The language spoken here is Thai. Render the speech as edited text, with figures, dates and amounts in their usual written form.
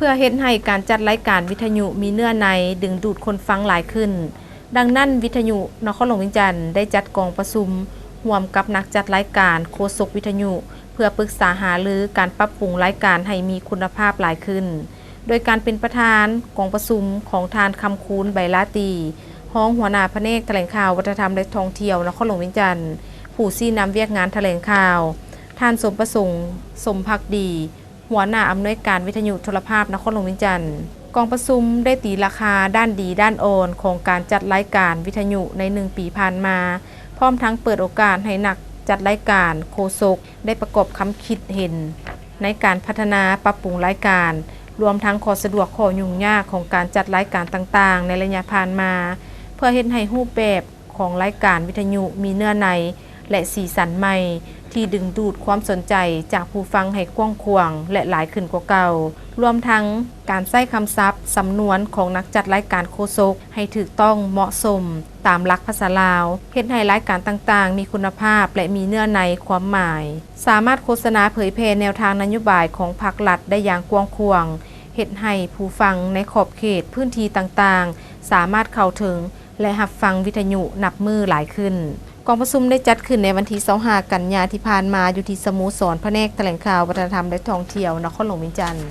เพื่อเฮ็ดให้การจัดรายการวิทยุมีเนื้อในดึงดูดคนฟังหลายขึ้นดังนั้นวิทยุนครหลวงเวียงจันทน์ได้จัดกองประชุมร่วมกับนักจัดรายการโฆษกวิทยุเพื่อปรึกษาหารือการปรับปรุงรายการให้มีคุณภาพหลายขึ้นโดยการเป็นประธานกองประชุมของทานคำคูณใบลาตีห้องหัวหน้าแผนกแถลงข่าววัฒนธรรมและท่องเที่ยวนครหลวงเวียงจันทน์ผู้ชี้นำเวียกงานแถลงข่าวท่านสมประสงค์สมภักดีหัวหน้าอำนวยการวิทยุโทรภาพนครหลวงเวียงจันทน์กองประชุมได้ตีราคาด้านดีด้านอ่อนของการจัดรายการวิทยุใน1 ปีผ่านมาพร้อมทั้งเปิดโอกาสให้นักจัดรายการโฆษกได้ประกอบคำคิดเห็นในการพัฒนาปรับปรุงรายการรวมทั้งข้อสะดวกข้อยุ่งยากของการจัดรายการต่างๆในระยะผ่านมาเพื่อเฮ็ดให้รูปแบบของรายการวิทยุมีเนื้อในและสีสันใหม่ที่ดึงดูดความสนใจจากผู้ฟังให้กว้างขวางและหลายขึ้นกว่าเก่ารวมทั้งการใช้คำศัพท์สำนวนของนักจัดรายการโฆษกให้ถูกต้องเหมาะสมตามหลักภาษาลาวเฮ็ดให้รายการต่างๆมีคุณภาพและมีเนื้อในความหมายสามารถโฆษณาเผยแพร่แนวทางนโยบายของพรรครัฐได้อย่างกว้างขวางเฮ็ดให้ผู้ฟังในขอบเขตพื้นที่ต่างๆสามารถเข้าถึงและรับฟังวิทยุนับมือหลายขึ้นกองประชุมได้จัดขึ้นในวันที่25 กันยายนที่ผ่านมาอยู่ที่สโมสรแผนกแถลงข่าววัฒนธรรมและท่องเที่ยวนครหลวงเวียงจันทน์